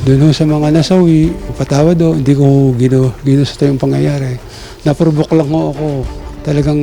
Doon ho sa mga nasawi, patawad ho, hindi ko ginusto yung pangyayari. Naprovoke lang ho ako. Talagang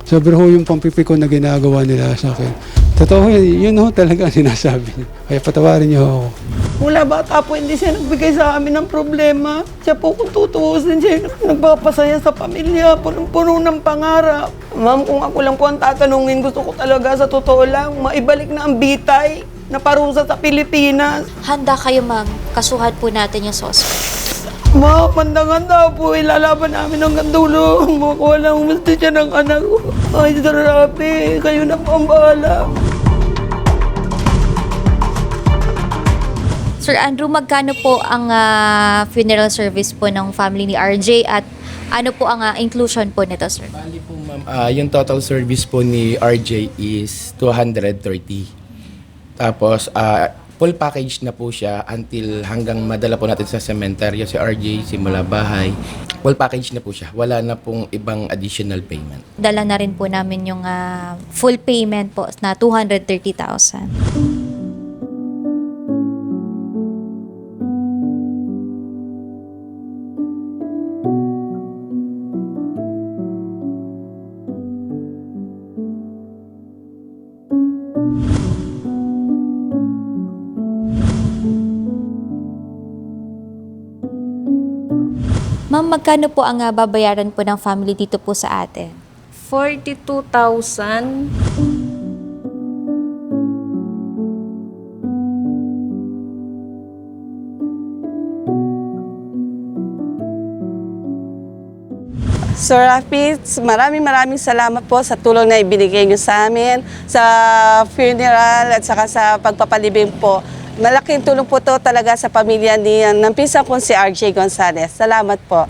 sobrang ho yung pampipiko na ginagawa nila sa akin. Totoo yun ho talaga sinasabi niya. Kaya patawarin niyo ako. Mula bata po, hindi siya nagbigay sa amin ng problema. Siya po kung tutuusin siya, nagpapasaya sa pamilya, punong-puno ng pangarap. Ma'am, kung ako lang po ang tatanungin, gusto ko talaga sa totoo lang, maibalik na ang bitay na parusa sa Pilipinas. Handa kayo, ma'am. Kasuhan po natin yung suspect. Ma'am, mandang-handa po, ilalaban namin hanggang dulo. Makuha lang umusti siya ng anak ko. Ay, Sir Rafi, kayo na po ang bahala. Sir Andrew, magkano po ang funeral service po ng family ni RJ at ano po ang inclusion po nito, sir? Bali po, ma'am, yung total service po ni RJ is 230. Tapos, full package na po siya until hanggang madala po natin sa sementeryo si RJ, simula bahay. Full package na po siya. Wala na pong ibang additional payment. Dala na rin po namin yung full payment po na 230,000. Ma'am, magkano po ang babayaran po ng family dito po sa atin? 42,000. Sir Rafi, maraming salamat po sa tulong na ibinigay niyo sa amin, sa funeral at saka sa pagpapalibing po. Malaking tulong po to talaga sa pamilya ng pinsan kong si RJ Gonzalez. Salamat po.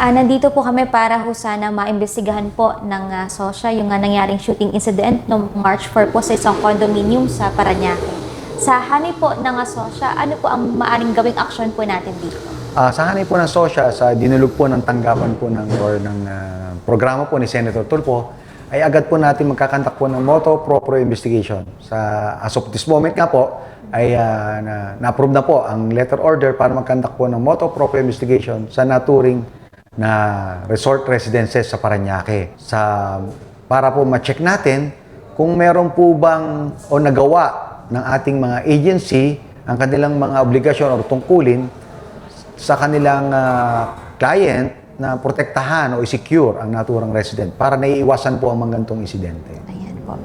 Nandito po kami para ho sana maimbestigahan po ng SOSYA yung nangyaring shooting incident noong March 4 po sa isang condominium sa Parañaque. Sa hanay po ng SOSYA, ano po ang maaring gawing aksyon po natin dito? Sa hanay po ng SOSYA, sa dinulog po ng tanggapan po ng programa po ni Senator Tulfo, ay agad po natin magkakantak po ng moto proprio investigation. As of this moment nga po, ay na-approve na po ang letter order para magkandak po ng moto proprio investigation sa naturing na resort residences sa Parañaque. Para po ma-check natin kung meron po bang o nagawa ng ating mga agency ang kanilang mga obligasyon o tungkulin sa kanilang client na protektahan o i-secure ang naturang resident para naiiwasan po ang mga ganitong insidente. Ayan po.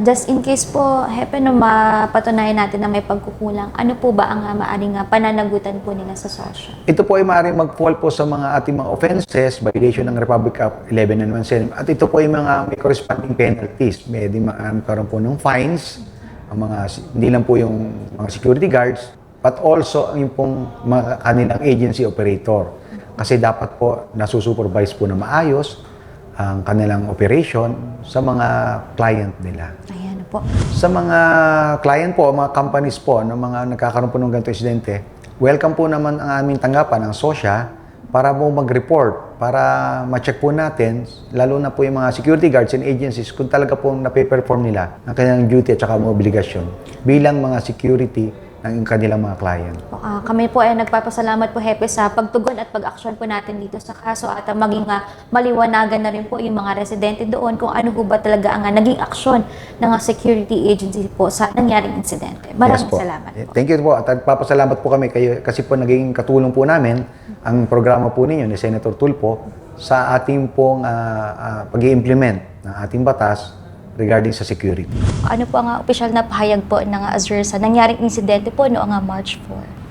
Just in case po, hepe no mapatunayan natin na may pagkukulang, ano po ba ang maaring pananagutan po nila sa SOSYA? Ito po ay maaaring mag-fall po sa mga ating mga offenses, violation ng Republic Act 11 at ito po ay may corresponding penalties. May magkaroon po ng fines, hindi lang po yung mga security guards, but also yung pong mga kanilang agency operator. Kasi dapat po nasusupervise po na maayos ang kanilang operation sa mga client nila. Ayan po. Sa mga client po, mga companies po, ng mga nagkakaroon po ng ganito insidente, welcome po naman ang aming tanggapan ng SOSYA para po mag-report, para ma-check po natin, lalo na po yung mga security guards and agencies, kung talaga po nape-perform nila ang kanilang duty at saka mga obligasyon bilang mga security ng kanilang mga client. Kami po ay nagpapasalamat po, Hepe, sa pagtugon at pag-aksyon po natin dito sa kaso at maging maliwanagan na rin po yung mga residente doon kung ano po ba talaga ang naging aksyon ng security agency po sa nangyaring insidente. Maraming salamat po. Thank you po. At nagpapasalamat po kami kayo kasi po naging katulong po namin ang programa po ninyo ni Senator Tulfo sa ating pong pag-i-implement ng ating batas regarding sa security. Ano po ang opisyal na pahayag po ng Azure sa nangyaring insidente po noong March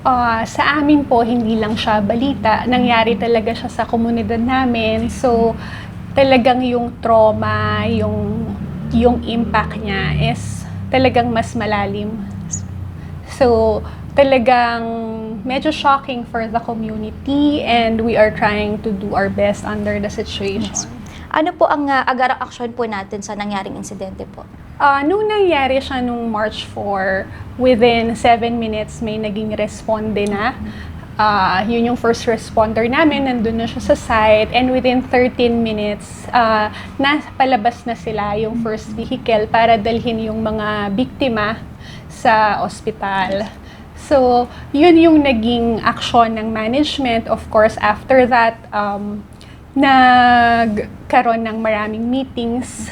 4? Sa amin po, hindi lang siya balita. Nangyari talaga siya sa komunidad namin. So, talagang yung trauma, yung impact niya is talagang mas malalim. So, talagang medyo shocking for the community and we are trying to do our best under the situation. Yes. Ano po ang agarang aksyon po natin sa nangyaring insidente po? Nung nangyari siya nung March 4, within 7 minutes may naging responde na. Yun yung first responder namin, nandun na siya sa site, and within 13 minutes, nasa palabas na sila yung first vehicle para dalhin yung mga biktima sa ospital. So, yun yung naging aksyon ng management. Of course, after that, nagkaroon ng maraming meetings,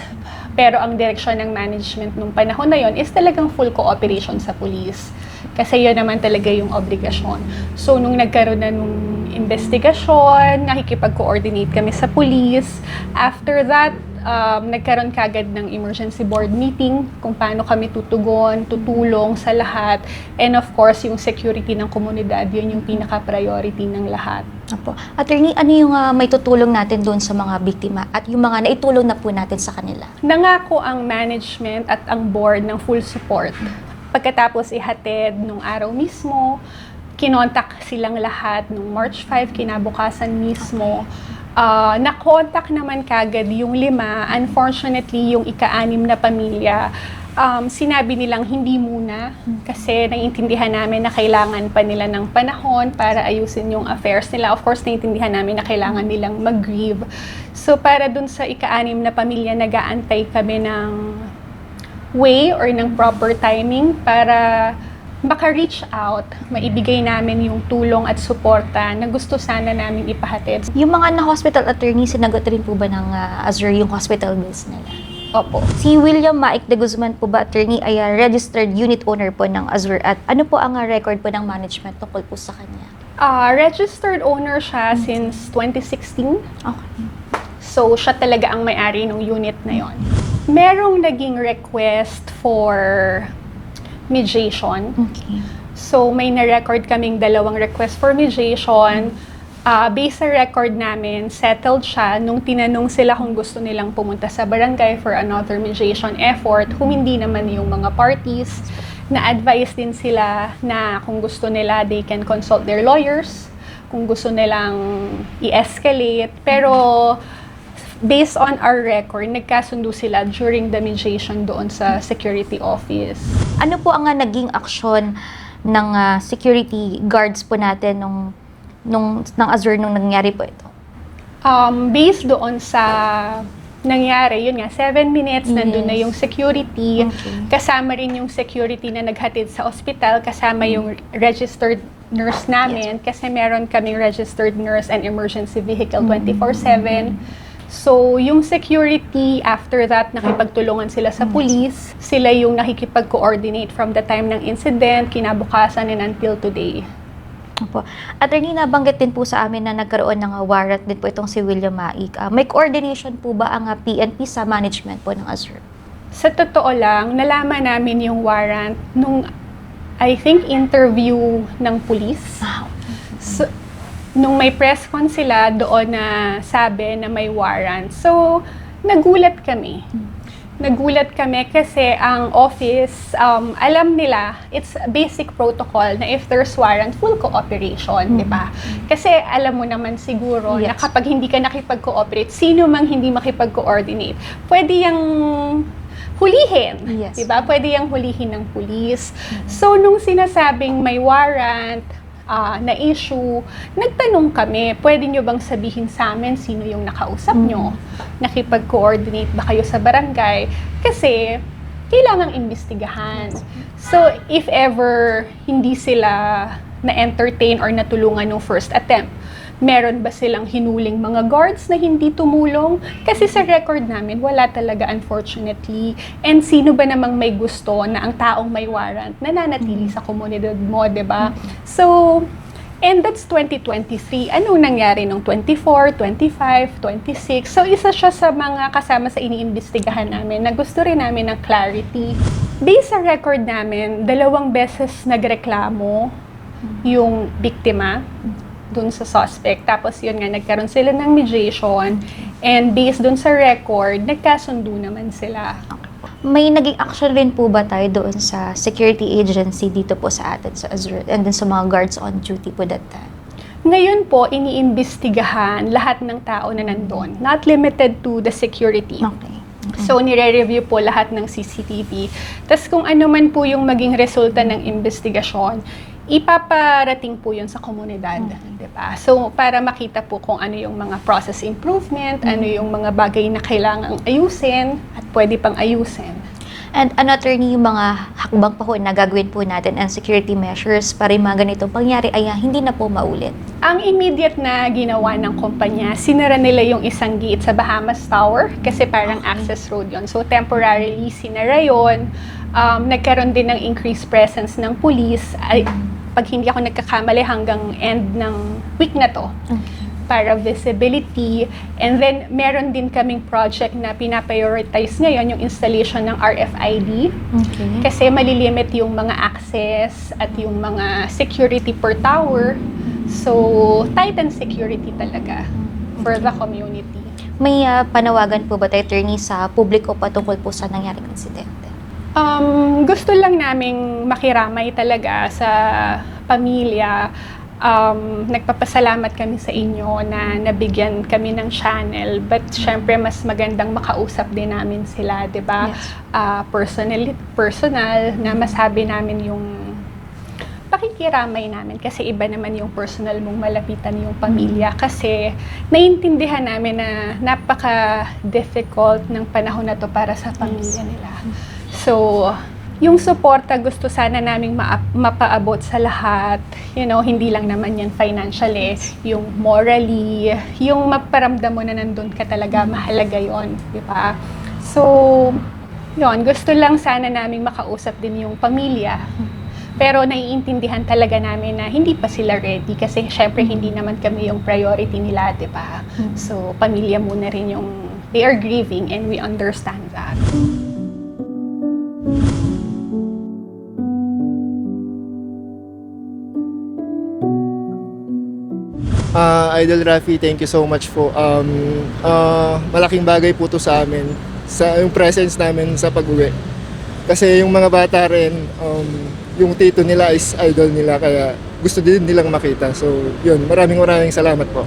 pero ang direksyon ng management nung panahon na yon is talagang full cooperation sa police. Kasi yun naman talaga yung obligasyon. So, nung nagkaroon na nung investigasyon, nakikipag-coordinate kami sa police. After that, nagkaroon kagad ng emergency board meeting kung paano kami tutugon, tutulong sa lahat. And of course, yung security ng komunidad, yun yung pinaka-priority ng lahat. Opo. Attorney, ano yung may tutulong natin doon sa mga biktima at yung mga naitulong na po natin sa kanila? Nangako ang management at ang board ng full support. Pagkatapos ihatid nung araw mismo, kinontak silang lahat nung March 5, kinabukasan mismo. Na-contact naman kagad yung 5. Unfortunately, yung ika-6 na pamilya, sinabi nilang hindi muna kasi naiintindihan namin na kailangan pa nila ng panahon para ayusin yung affairs nila. Of course, naiintindihan namin na kailangan nilang mag-grieve. So, para dun sa ika-6 na pamilya, nag-aantay kami ng way or ng proper timing para maka-reach out, maibigay namin yung tulong at suporta na gusto sana namin ipahatid. Yung mga na-hospital attorney, sinagot rin po ba ng Azure yung hospital bills nila? Opo. Si William Maik de Guzman po ba, attorney, ay registered unit owner po ng Azure at ano po ang record po ng management tungkol po sa kanya? Registered owner siya since 2016. Okay. So, siya talaga ang may-ari ng unit na yon. Merong naging request for mediation. Okay. So, may na-record kaming 2 request for mediation. Based sa record namin, settled siya nung tinanong sila kung gusto nilang pumunta sa barangay for another mediation effort. Humindi naman yung mga parties. Na-advise din sila na kung gusto nila, they can consult their lawyers. Kung gusto nilang i-escalate. Pero, based on our record, nagkasundo sila during the mediation doon sa security office. Ano po ang naging aksyon ng security guards po natin ng Azure nung nangyari po ito? Based doon sa nangyari, yun nga, 7 minutes, nandun na yung security. Okay. Kasama rin yung security na naghatid sa ospital, kasama yung registered nurse namin, kasi meron kaming registered nurse and emergency vehicle 24/7. So, yung security, after that, nakipagtulungan sila sa police. Sila yung nakikipag-coordinate from the time ng incident, kinabukasan, and until today. Opo. Attorney, nabanggit din po sa amin na nagkaroon ng warrant din po itong si William Maik. May coordination po ba ang PNP sa management po ng Azure? Sa totoo lang, nalaman namin yung warrant nung, I think, interview ng police. So, nung may press con sila, doon na sabi na may warrant. So, nagulat kami. Nagulat kami kasi ang office, alam nila, it's basic protocol na if there's warrant, full cooperation, di ba? Kasi alam mo naman siguro na kapag hindi ka nakipag-cooperate, sino mang hindi makipag-coordinate, pwede yung hulihin, Yes. di ba? Pwede yung hulihin ng police. So, nung sinasabing may warrant, na issue, nagtanong kami, pwede nyo bang sabihin sa amin sino yung nakausap nyo? Nakipag-coordinate ba kayo sa barangay? Kasi, kailangang imbestigahan. So, if ever hindi sila na-entertain or natulungan ng first attempt, meron ba silang hinuling mga guards na hindi tumulong? Kasi sa record namin, wala talaga, unfortunately. And sino ba namang may gusto na ang taong may warrant nananatili sa komunidad mo, di ba? So, and that's 2023. Anong nangyari nung 24, 25, 26? So, isa siya sa mga kasama sa iniimbestigahan namin na gusto rin namin ng clarity. Based sa record namin, 2 beses nagreklamo yung biktima dun sa suspect. Tapos yun nga, nagkaroon sila ng mediation. And based dun sa record, nagkasundo naman sila. May naging action rin po ba tayo doon sa security agency dito po sa atin sa Azure and then sa mga guards on duty po that time? Ngayon po, iniimbestigahan lahat ng tao na nandun. Not limited to the security. Okay. So, nire-review po lahat ng CCTV. Tapos kung ano man po yung maging resulta ng investigasyon, ipaparating po yun sa komunidad, di ba? So, para makita po kung ano yung mga process improvement, ano yung mga bagay na kailangang ayusin at pwede pang ayusin. And ano, attorney, yung mga hakbang pa po na gagawin po natin and security measures para yung mga ganitong pangyari ay hindi na po maulit? Ang immediate na ginawa ng kumpanya, sinara nila yung isang gate sa Bahamas Tower kasi parang access road yon. So temporarily sinara yon. Nagkaroon din ng increased presence ng police. Pag hindi ako nagkakamali hanggang end ng week na to. Para visibility. And then, meron din kaming project na pinaprioritize ngayon, yung installation ng RFID. Okay. Kasi malilimit yung mga access at yung mga security per tower. So, tighten security talaga for the community. May panawagan po ba tayo, attorney, sa publiko patungkol po sa nangyaring insidente? Gusto lang naming makiramay talaga sa pamilya. Nagpapasalamat kami sa inyo na nabigyan kami ng channel, but syempre mas magandang makausap din namin sila, 'di ba? Yes. Personal na masabi namin yung pakikiramay namin kasi iba naman yung personal mong malapitan yung pamilya kasi naiintindihan namin na napaka-difficult ng panahon na to para sa pamilya nila. So, yung suporta gusto sana naming mapaabot sa lahat. You know, hindi lang naman yan financially, yung morally, yung maparamdam mo na nandun ka talaga, mahalaga yon, di ba? So, yon, gusto lang sana naming makausap din yung pamilya. Pero naiintindihan talaga namin na hindi pa sila ready kasi syempre hindi naman kami yung priority nila, di ba? So, pamilya muna rin yung, they are grieving and we understand that. Idol Rafi, thank you so much po. Malaking bagay po to sa amin, sa yung presence namin sa pag-uwi. Kasi yung mga bata rin, yung tito nila is idol nila, kaya gusto din nilang makita. So, yun, maraming salamat po.